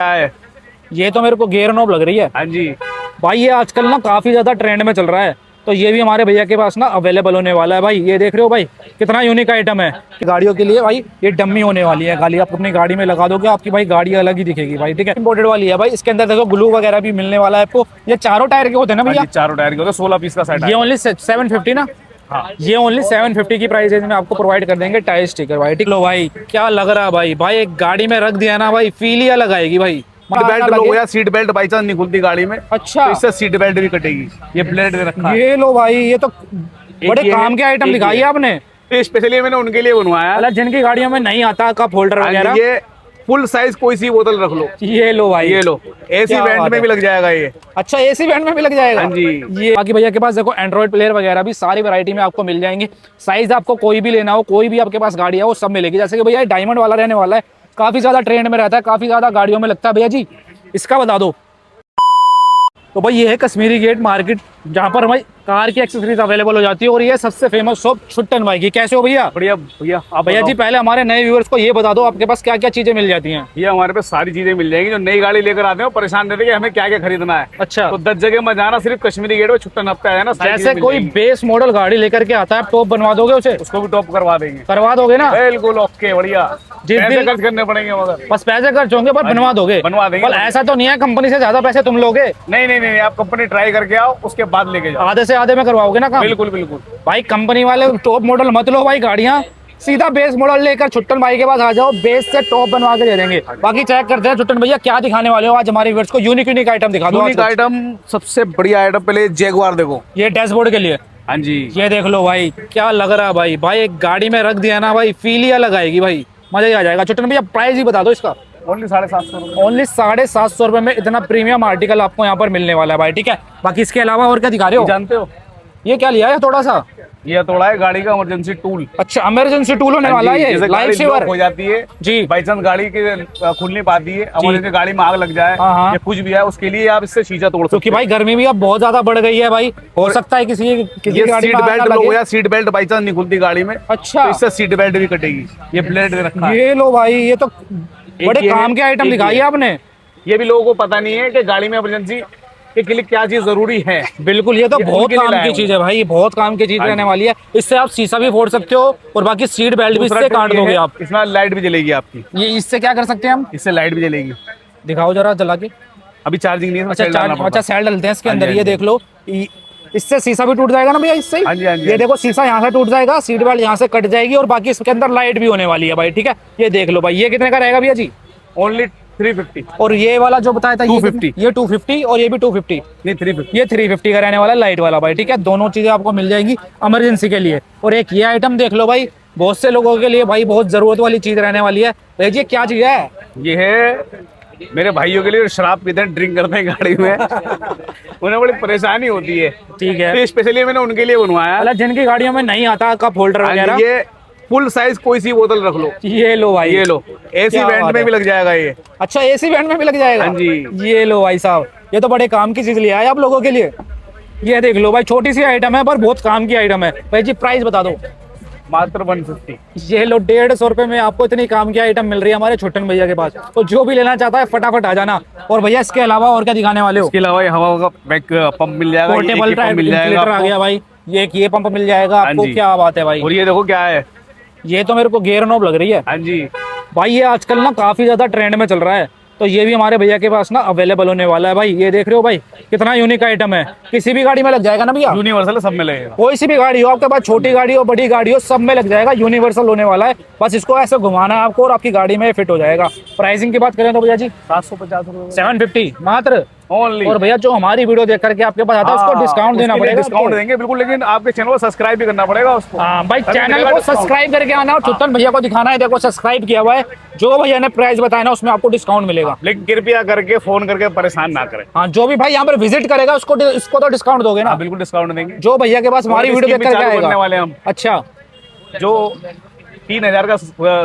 है। ये तो मेरे को गियर नॉब लग रही है। हाँ जी भाई ये आजकल ना काफी ज्यादा ट्रेंड में चल रहा है, तो ये भी हमारे भैया के पास ना अवेलेबल होने वाला है। भाई ये देख रहे हो भाई, कितना यूनिक आइटम है गाड़ियों के लिए। भाई ये डम्मी होने वाली है, खाली आप अपनी गाड़ी में लगा दोगे, आपकी भाई गाड़ी अलग ही दिखेगी भाई। ठीक है, इंपोर्टेड वाली है भाई। इसके अंदर देखो ग्लू वगैरह भी मिलने वाला है आपको। ये चारों टायर के होते हैं ना भैया? चारों टायर के होते हैं, 16 पीस का सेट है। ये ओनली 750 ना? हाँ। ये ओनली 750 की प्राइस रेंज में आपको प्रोवाइड कर देंगे टायर स्टिकर भाई। ठीक लो भाई, क्या लग रहा है भाई। भाई एक गाड़ी में रख दिया ना भाई, फील ही अलग आएगी भाई। सीट बेल्ट लो या सीट बेल्ट बाई चांस नहीं खुलती गाड़ी में, अच्छा तो इससे सीट बेल्ट भी कटेगी। ये प्लेट दे रखा है। ये लो भाई, ये तो बड़े ये काम के आइटम दिखाई है आपने। तो स्पेशली मैंने उनके लिए बनवाया है। जिनकी गाड़ियों में नहीं आता कप होल्डर वगैरह। ये फुल साइज कोई सी बोतल रख लो। ये लो भाई, ये लो, एसी क्या वेंट बात में है। भी लग जाएगा ये। अच्छा एसी वेंट में भी लग जाएगा? हाँ जी। ये बाकी भैया के पास देखो एंड्रॉइड प्लेयर वगैरह भी सारी वैरायटी में आपको मिल जाएंगे। साइज आपको कोई भी लेना हो, कोई भी आपके पास गाड़ी है वो सब मिलेगी। जैसे कि भैया डायमंड वाला रहने वाला है, काफी ज्यादा ट्रेंड में रहता है, काफी ज्यादा गाड़ियों में लगता है। भैया जी इसका बता दो। तो भाई ये है कश्मीरी गेट मार्केट, जहाँ पर भाई कार की एक्सेसरीज अवेलेबल हो जाती है। और ये सबसे फेमस शॉप छुट्टन भाई की। कैसे हो भैया? बढ़िया भैया। आप भैया जी पहले हमारे नए व्यूअर्स को ये बता दो, आपके पास क्या क्या चीजें मिल जाती हैं? ये हमारे पे सारी चीजें मिल जाएंगी। जो नई गाड़ी लेकर आते हैं वो परेशान रहते हैं कि हमें क्या क्या खरीदना है। अच्छा, तो 10 जगह में जाना, सिर्फ कश्मीरी गेट में छुट्टन हफ्ता है ना। जैसे कोई बेस मॉडल गाड़ी लेकर के आता है, टॉप बनवा दोगे उसे? उसको भी टॉप करवा देंगे। करवा दोगे ना? बिल्कुल ओके, बढ़िया। पैसे खर्च करने पड़ेंगे मगर बस पैसे खर्च होंगे पर बनवा दोगे? बनवा देंगे। पर ऐसा तो नहीं है कंपनी से ज्यादा पैसे तुम लोगे? नहीं नहीं नहीं, आप कंपनी ट्राई करके आओ, उसके बाद लेके जाओ। आधे से आधे में करवाओगे ना काम? बिल्कुल बिल्कुल। भाई कंपनी वाले टॉप मॉडल मत लो भाई गाड़ियाँ, सीधा बेस मॉडल लेकर छुट्टन भाई के पास आ जाओ, बेस से टॉप बनवा के दे देंगे। बाकी चेक करते हैं छुट्टन भैया क्या दिखाने वाले हो आज हमारे व्यूअर्स को। यूनिक यूनिक आइटम दिखा दो। यूनिक आइटम, सबसे बढ़िया आइटम पहले जैगुआर देखो। ये डैशबोर्ड के लिए? हाँ जी। ये देख लो भाई, क्या लग रहा है भाई। भाई एक गाड़ी में रख दिया ना भाई, फील ही अलग आएगी भाई, मजा ही आ जाएगा। छुट्टन भैया प्राइस ही बता दो इसका। ओनली 750। ओनली 750 रुपए में इतना प्रीमियम आर्टिकल आपको यहाँ पर मिलने वाला है भाई। ठीक है, बाकी इसके अलावा और क्या दिखा रहे हो? जानते हो ये क्या लिया है थोड़ा सा? ये थोड़ा है गाड़ी का इमरजेंसी टूल। अच्छा इमरजेंसी टूल होने वाला है ये, लाइफ सेवर हो जाती है जी। बाई चांस गाड़ी के खुल नहीं पाती है, इमरजेंसी गाड़ी में आग लग जाए हाँ। या कुछ भी है, उसके लिए आप इससे शीशा तोड़ सकते क्योंकि भाई गर्मी भी अब बहुत ज्यादा बढ़ गई है भाई, हो सकता है किसी ये गाड़ी सीट में आग बेल्ट ना लो लगे। या सीट बेल्ट बाई चांस नहीं खुलती गाड़ी में, अच्छा, तो इससे सीट बेल्ट भी कटेगी। ये प्लेट दे रखा है। ये लो भाई, ये तो बड़े काम के आइटम दिखाई है आपने। ये भी लोगों को पता नहीं है कि गाड़ी में इमरजेंसी के लिए क्या चीज जरूरी है। बिल्कुल, ये तो बहुत काम की चीज है भाई, ये बहुत काम की चीज रहने वाली है। इससे आप शीशा भी फोड़ सकते हो और बाकी सीट बेल्ट भी इससे काट दोगे आप। इसमें लाइट भी जलेगी आपकी। ये इससे क्या कर सकते हैं हम? इससे लाइट भी जलेगी। दिखाओ जरा जला के। अभी चार्जिंग नहीं है। अच्छा सेल डलते हैं इसके अंदर। ये देख लो, इससे शीशा भी टूट जाएगा ना भैया इससे। हाँ जी, हाँ जी। ये देखो शीशा यहाँ से टूट जाएगा, सीट बेल्ट यहाँ से कट जाएगी और बाकी इसके अंदर लाइट भी होने वाली है भाई। ठीक है, ये देख लो भाई। ये कितने का रहेगा भैया जी? ओनली 350। और ये वाला जो बताया था 250। ये 250 और ये भी 250। नहीं 350। ये 350 का रहने वाला लाइट वाला भाई। ठीक है, दोनों चीजें आपको मिल जाएंगी इमरजेंसी के लिए। और एक ये आइटम देख लो भाई, बहुत से लोगों के लिए भाई बहुत जरूरत वाली चीज रहने वाली है। भाई ये क्या चीज है? ये है मेरे भाइयों के लिए, शराब पीते हैं, ड्रिंक करते हैं गाड़ी में उन्हें बड़ी परेशानी होती है। ठीक है, तो स्पेशली मैंने उनके लिए बनवाया है। जिनकी गाड़ियों में नहीं आता कप होल्डर वगैरह, ये फुल साइज कोई सी बोतल रख लो। ये लो भाई, ये लो, एसी वेंट में भी लग जाएगा ये। अच्छा एसी वेंट में भी लग जाएगा? हाँ जी। ये लो भाई साहब, ये तो बड़े काम की चीज लिया है आप लोगों के लिए। ये देख लो भाई, छोटी सी आइटम है पर बहुत काम की आइटम है। भाई जी प्राइस बता दो। मात्र 150। ये लो 150 रुपए में आपको इतनी काम की आइटम मिल रही है हमारे छोटन भैया के पास। तो जो भी लेना चाहता है फटाफट आ जाना। और भैया इसके अलावा और क्या दिखाने वाले हो? इसके अलावा हवा का बैक पंप मिल जाएगा, पोर्टेबल मिल जाएगा आ गया भाई। ये पंप मिल जाएगा आपको। क्या बात है भाई। और ये देखो क्या है, ये तो मेरे को गियर नॉब लग रही है। हाँ जी। भाई ये आजकल ना काफी ज्यादा ट्रेंड में चल रहा है, तो ये भी हमारे भैया के पास ना अवेलेबल होने वाला है भाई। ये देख रहे हो भाई, कितना यूनिक आइटम है। किसी भी गाड़ी में लग जाएगा ना भैया? यूनिवर्सल सब में लगेगा। कोई सी भी गाड़ी हो आपके पास, छोटी गाड़ी हो बड़ी गाड़ी हो, सब में लग जाएगा। यूनिवर्सल होने वाला है, बस इसको ऐसे घुमाना है आपको और आपकी गाड़ी में फिट हो जाएगा। प्राइसिंग की बात करें तो भैया जी 750 रुपए, 750 मात्र ओनली। और भैया जो हमारी वीडियो देख करके आपके पास आता है उसको डिस्काउंट देना पड़ेगा। डिस्काउंट देंगे बिल्कुल, लेकिन आपके चैनल को सब्सकृब भी करना पड़ेगा उसको। हाँ भाई, चैनल को सब्सक्राइब करके आना और छुट्टन भैया को दिखाना है। देखो सब्सक्राइब किया हुआ है, जो भैया ने प्राइस बताया ना उसमें आपको डिस्काउंट मिलेगा। लेकिन कृपया करके फोन करके परेशान ना करें। हाँ, जो भी भाई यहाँ पर विजिट करेगा उसको तो डिस्काउंट दोगे ना? बिल्कुल डिस्काउंट देंगे। जो भैया के पास हमारी वीडियो देख करके आएगा वाले हम। अच्छा, जो 3000 का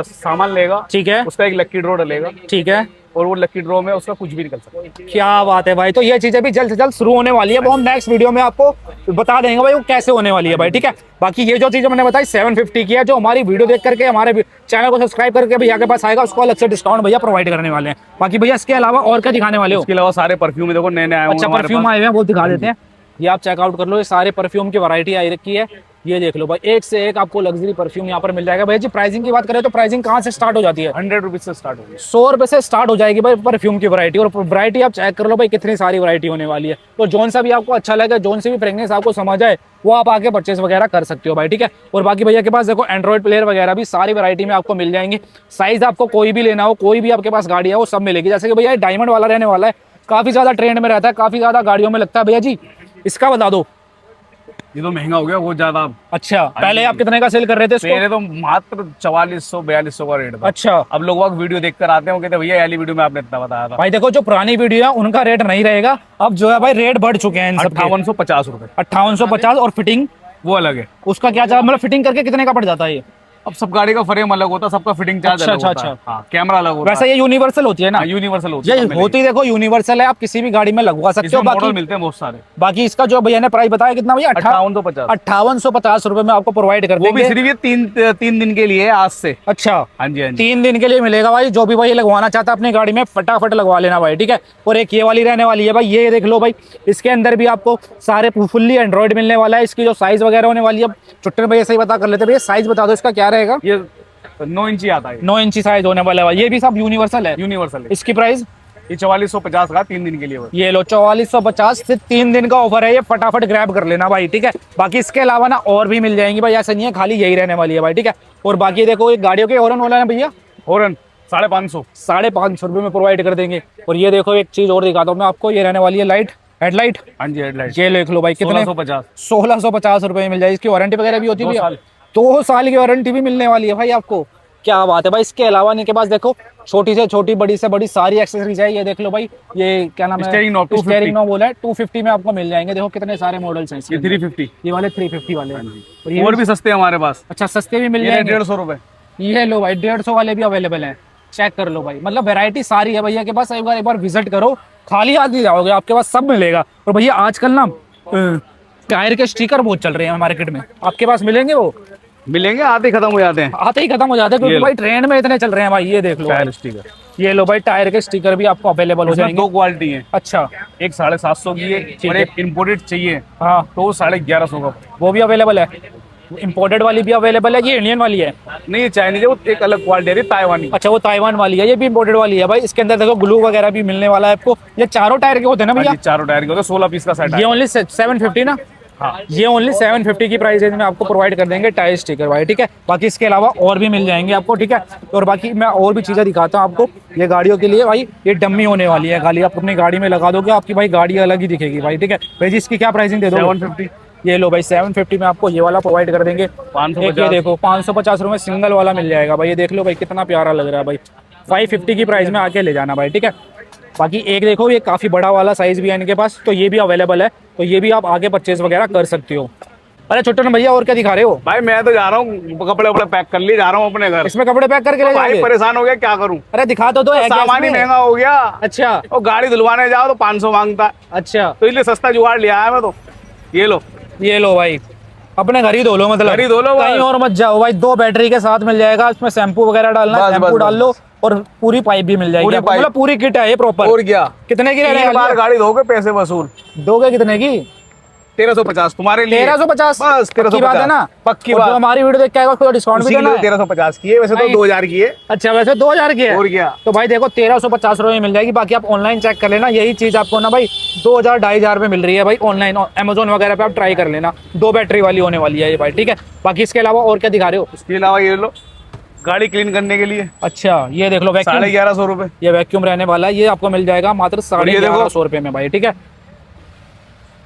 सामान लेगा, ठीक है, उसका एक लकी ड्रॉ डलेगा। ठीक है, और वो लकी ड्रॉ में उसका कुछ भी निकल सकता है। क्या बात है भाई। तो ये चीजें भी जल्द से जल्द शुरू होने वाली है, वो हम नेक्स्ट वीडियो में आपको बता देंगे भाई वो कैसे होने वाली है भाई, ठीक है। बाकी ये जो चीजें मैंने बताई 750 की है, जो हमारी वीडियो देख करके हमारे चैनल को सब्सक्राइब करके भैया के पास आएगा, उसको अलग से डिस्काउंट भैया प्रोवाइड करने वाले हैं। बाकी भैया इसके अलावा और क्या दिखाने वाले हो? इसके अलावा सारे परफ्यूम देखो नए नए आए हुए अच्छा, हैं हमारे परफ्यूम पास। आए हुए हैं, वो दिखा देते हैं। ये आप चेकआउट कर लो, ये सारे परफ्यूम की वैरायटी आई रखी है। ये देख लो भाई, एक से एक आपको लग्जरी परफ्यूम यहाँ पर मिल जाएगा। भैया जी प्राइसिंग की बात करें तो प्राइसिंग कहाँ से स्टार्ट हो जाती है? 100 रुपीज से स्टार्ट होगी। 100 रुपए से स्टार्ट हो जाएगी भाई परफ्यूम की वैरायटी। और वैरायटी आप चेक कर लो भाई, कितनी सारी वैरायटी होने वाली है। तो जोन सा भी आपको अच्छा लगे, जोन से भी फ्रेग्रेंस आपको समझ आए, वो आप आके परचेस वगैरह कर सकते हो भाई, ठीक है। और बाकी भैया के पास देखो एंड्रॉइड प्लेयर वगैरह भी सारी वैरायटी में आपको मिल जाएंगे। साइज आपको कोई भी लेना हो, कोई भी आपके पास गाड़ी है वो सब मिलेगी। जैसे कि भैया ये डायमंड वाला रहने वाला है, काफी ज्यादा ट्रेंड में रहता है, काफी ज्यादा गाड़ियों में लगता है। भैया जी इसका बता दो। ये तो महंगा हो गया वो ज्यादा। अच्छा, पहले आप कितने का सेल कर रहे थे इसको? पहले तो मात्र 4400-4200 का रेट था। अच्छा, अब लोग वीडियो देख कर आते हैं, वो कहते हैं भैया वाली वीडियो में आपने इतना बताया था। भाई देखो जो पुरानी वीडियो है उनका रेट नहीं रहेगा, अब जो है भाई रेट बढ़ चुके हैं इन सब। 5850 रुपए 5850। और फिटिंग वो अलग है। उसका क्या चार्ज, मतलब फिटिंग करके कितने का पड़ जाता है ये? अब सब गाड़ी का फ्रेम अलग होता है, सबका फिटिंग चार्ज अच्छा, अलग होता अच्छा, है। हाँ, कैमरा अलग होता है। वैसे ये यूनिवर्सल होती है ना? यूनिवर्सल होती ये है, सब होती देखो यूनिवर्सल है, आप किसी भी गाड़ी में लगवा सकते हो। इसमें मॉडल बाकी मिलते हैं बहुत सारे। बाकी इसका जो भैया ने प्राइस बताया कितना भैया? 5850। 5850 रुपए में आपको प्रोवाइड कर वो भी देंगे। सिर्फ ये तीन दिन के लिए है आज से। अच्छा, हाँ जी, हाँ जी। 3 दिन के लिए मिलेगा भाई। जो भी भाई लगवाना चाहता है अपनी गाड़ी में फटाफट लगवा लेना भाई, ठीक है। और एक ये वाली रहने वाली है भाई, ये देख लो भाई, इसके अंदर भी आपको सारे फुल्ली एंड्रॉइड मिलने वाला है। इसकी जो साइज वगैरह होने वाली है, चुट्टे भैया सही बता कर लेते भैया, साइज बता दो इसका क्या रहेगा? ये 9 इंची आता है। 9 इंची साइज होने वाला है भाई। ये भी सब यूनिवर्सल है। यूनिवर्सल है। इसकी प्राइस ये 4450 का 3 दिन के लिए। ये लो 4450 से 3 दिन का ऑफर है, ये फटाफट ग्रैब कर लेना भाई, ठीक है। बाकी इसके अलावा ना और भी मिल जाएंगी भाई, ऐसा नहीं है खाली यही रहने वाली है भाई, ठीक है। और बाकी देखो ये गाड़ियों के हॉर्न वाला है भैया, हॉर्न 550 550 रुपए में प्रोवाइड कर देंगे। और ये देखो एक चीज और दिखाता हूँ मैं आपको, ये रहने वाली है लाइट, हेडलाइट। हाँ जी, हेडलाइट। ये देख लो भाई, कितने 1650 रुपए में मिल जाएगी। इसकी वारंटी वगैरह भी होती है 2 साल की वारंटी भी मिलने वाली है भाई आपको। क्या बात है भाई। इसके अलावा इनके पास देखो छोटी से छोटी बड़ी से बड़ी सारी एक्सेसरीज है। ये देख लो भाई, ये क्या नाम है? स्टीयरिंग नॉब बोला है, 250 में आपको मिल जाएंगे। देखो कितने सारे मॉडल्स हैं। ये 350, ये वाले 350 वाले हैं। और भी सस्ते हमारे पास। अच्छा, सस्ते भी मिल जाएंगे। 150 रुपए। ये लो भाई, 150 वाले भी अवेलेबल हैं। चेक कर लो भाई, मतलब वैरायटी सारी है भैया के पास। एक बार विजिट करो, खाली हाथ नहीं जाओगे, आपके पास सब मिलेगा। और भैया आजकल ना टायर के स्टिकर बहुत चल रहे हैं मार्केट में, आपके पास मिलेंगे? वो मिलेंगे, आते ही खत्म हो जाते हैं। आते ही खत्म हो जाते हैं, क्योंकि भाई ट्रेंड में इतने चल रहे हैं भाई। ये देख लो टायर स्टिकर, ये लो भाई, टायर के स्टिकर भी आपको अवेलेबल हो जाएंगे। 2 क्वालिटी है। अच्छा, एक 750 की है और एक इम्पोर्टेड चाहिए हाँ, तो 1150 का। वो भी अवेलेबल है। इंपोर्टेड वाली भी अवेलेबल है, ये इंडियन वाली है? नहीं, ये चाइनीज है, वो एक अलग क्वालिटी है, ताइवानी। अच्छा, वो ताइवान वाली है, ये भी इंपोर्टेड वाली है भाई। इसके अंदर देखो ग्लू वगैरह भी मिलने वाला है आपको। ये चारों टायर के होते हैं ना भैया? चारों टायर के होते हैं, 16 पीस का सेट है। ये ओनली 750 ना? हाँ, ये ओनली 750 की प्राइस रेंज में आपको प्रोवाइड कर देंगे टायर स्टिकर भाई, ठीक है। बाकी इसके अलावा और भी मिल जाएंगे आपको, ठीक है। और बाकी मैं और भी चीजें दिखाता हूँ आपको। ये गाड़ियों के लिए भाई ये डम्मी होने वाली है, गाड़ी आप अपनी गाड़ी में लगा दोगे, आपकी भाई गाड़ी अलग ही दिखेगी भाई, ठीक है। भाई जी इसकी क्या प्राइसिंग दे दो? 750। ये लो भाई, 750 में आपको ये वाला प्रोवाइड कर देंगे। 550। ये देखो 550 रुपए सिंगल वाला मिल जाएगा भाई। ये देख लो भाई, कितना प्यारा लग रहा है भाई। 550 की प्राइस में आके ले जाना भाई, ठीक है। बाकी एक देखो, ये काफी बड़ा वाला साइज भी है इनके पास, तो ये भी अवेलेबल है, तो ये भी आप आगे परचेज वगैरह कर सकते हो। अरे छोटे भैया और क्या दिखा रहे हो? भाई मैं तो जा रहा हूँ, कपड़े वपड़े पैक कर लिए, जा रहा हूँ अपने घर। इसमें कपड़े पैक करके ले भाई जाओगे? परेशान हो गया, क्या करूँ? अरे दिखा तो दो। सामान ही महंगा हो गया। अच्छा, और गाड़ी धुलवाने जाओ तो 500 मांगता है, अच्छा, तो इसलिए सस्ता जुगाड़ लिया है मैं तो। ये लो भाई, अपने घर ही धो लो, मतलब घर ही धो लो, कहीं और मत जाओ भाई। 2 बैटरी के साथ मिल जाएगा, इसमें शैम्पू वगैरह डालना है, शैम्पू डाल लो, और पूरी पाइप भी मिल जाएगी, मतलब पूरी किट है ये प्रॉपर। और क्या? कितने की रहने वाली है? बार गाड़ी धोगे पैसे वसूल। दोगे कितने की? 1350 तुम्हारे लिए। 1350 बस, 1350 बात है ना? पक्की और बात। जो हमारी वीडियो देख के आएगा उसको डिस्काउंट भी देना है। 1350 की है, वैसे तो 2000 की है। अच्छा, वैसे 2000 की है। और क्या? तो भाई देखो 1350 रुपए में मिल जाएगी। बाकी आप ऑनलाइन चेक कर लेना, यही चीज आपको ना भाई 2000 2500 में मिल रही है भाई ऑनलाइन, अमेजोन वगैरह पे आप ट्राई कर लेना। 2 बैटरी वाली होने वाली है ये भाई, ठीक है। बाकी इसके अलावा और क्या दिखा रहे हो? इसके अलावा ये लो, गाड़ी क्लीन करने के लिए। अच्छा, ये देख लो वैक्यूम, 1150 रुपए। ये वैक्यूम रहने वाला है, ये आपको मिल जाएगा मात्र 1150 रुपए में भाई, ठीक है।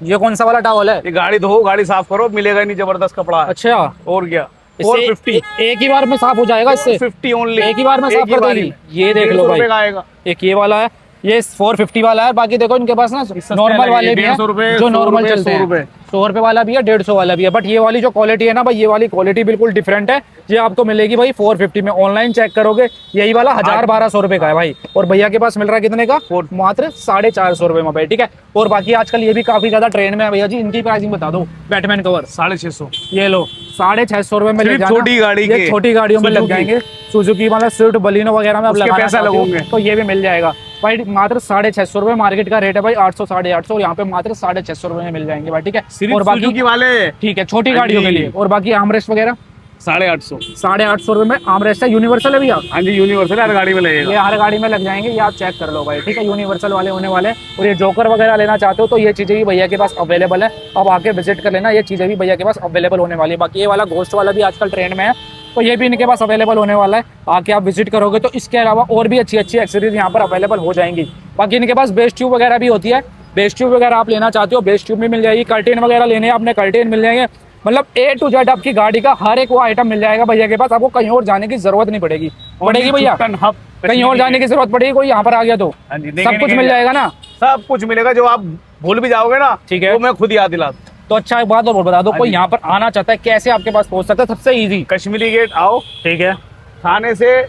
ये कौन सा वाला टॉवल है? ये गाड़ी धो, गाड़ी साफ करो, मिलेगा नहीं, जबरदस्त कपड़ा है। अच्छा, और क्या? 450 एक ही बार में साफ हो जाएगा इससे? 450 ओनली, एक ही बार में साफ कर देगी। ये देख लो भाई, एक ये वाला है, ये 450 वाला है। बाकी देखो इनके पास ना नॉर्मल वाले भी हैं, जो नॉर्मल चलते हैं। 100 रुपए वाला भी है, 150 वाला भी है, बट ये वाली जो क्वालिटी है ना भाई, ये वाली क्वालिटी बिल्कुल डिफरेंट है। ये आपको मिलेगी भाई 450 में, ऑनलाइन चेक करोगे यही वाला 1000-1200 रुपए का है भाई, और भैया के पास मिल रहा है कितने का, मात्र 450 रुपए में भाई, ठीक है। और बाकी आजकल ये भी काफी ज्यादा ट्रेंड में है भैया जी, इनकी प्राइसिंग बता दो। बैटमैन कवर 650, ये लो 650 रुपए में ले जाना। छोटी गाड़ी के, छोटी गाड़ियों में लग जाएंगे, सुजुकी मतलब स्विफ्ट बलिनो वगैरह में आप लगाना पैसा लगोगे तो ये भी मिल जाएगा भाई, मात्र 650 रुपए। मार्केट का रेट है भाई 800 850, और यहाँ पे मात्र 650 रुपए में मिल जाएंगे भाई, ठीक है। और बाकी सुजुकी वाले, ठीक है, छोटी गाड़ियों के लिए। और बाकी आर्मरेस्ट वगैरह 850, 850 रुपए में आर्मरेस्ट है। यूनिवर्सल है भैया, हाँ जी यूनिवर्सल हर गाड़ी में लगेगा, ये हर गाड़ी में लग जाएंगे, ये आप चेक कर लो भाई, ठीक है। यूनिवर्सल वाले होने वाले। और ये जोकर वगैरह लेना चाहते हो तो ये चीजें भी भैया के पास अवेलेबल है, अब आके विजिट कर लेना, ये चीजें भी भैया के पास अवेलेबल होने वाली है। बाकी ये वाला घोस्ट वाला भी आजकल ट्रेंड में है, तो ये भी इनके पास अवेलेबल होने वाला है, आके आप विजिट करोगे तो इसके अलावा और भी अच्छी अच्छी एक्सेसरीज यहाँ पर अवेलेबल हो जाएंगी। बाकी इनके पास बेस ट्यूब वगैरह भी होती है, बेस ट्यूब वगैरह आप लेना चाहते हो बेस ट्यूब भी मिल जाएगी। कर्टेन वगैरह लेने हैं आपने, कर्टेन मिल जाएंगे, मतलब A to Z आपकी गाड़ी का हर एक वो आइटम मिल जाएगा भैया के पास, आपको कहीं और जाने की जरूरत नहीं पड़ेगी भैया, कहीं और जाने की जरूरत पड़ेगी कोई यहाँ पर आ गया तो सब कुछ मिल जाएगा ना, सब कुछ मिलेगा, जो आप भूल भी जाओगे ना, ठीक है, वो मैं खुद याद दिला। तो अच्छा एक बात और बता दो, कोई यहाँ पर आना चाहता है कैसे आपके पास पहुंच सकता है? सबसे इजी कश्मीरी गेट आओ, ठीक है, थाने से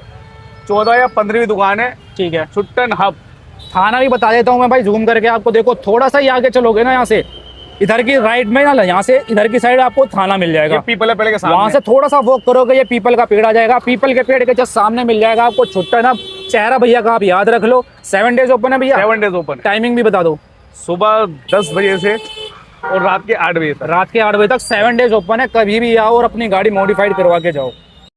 14 या 15वीं दुकान है, ठीक है। छुट्टन हब, थाना भी बता देता हूँ मैं भाई, जूम करके आपको, देखो थोड़ा सा ही आगे चलोगे ना, यहाँ से इधर की राइट में ना, यहाँ से इधर की साइड आपको थाना मिल जाएगा, पीपल पेड़ के सामने। वहां से थोड़ा सा वॉक करोगे ये पीपल का पेड़ आ जाएगा, पीपल के पेड़ के जस्ट सामने मिल जाएगा आपको छुट्टन हब। चेहरा भैया का आप याद रख लो, 7 डेज ओपन है भैया, 7 डेज ओपन। टाइमिंग भी बता दो, सुबह 10 बजे से और रात के 8 बजे तक, 7 डेज ओपन है, कभी भी आओ और अपनी गाड़ी मॉडिफाइड करवा के जाओ।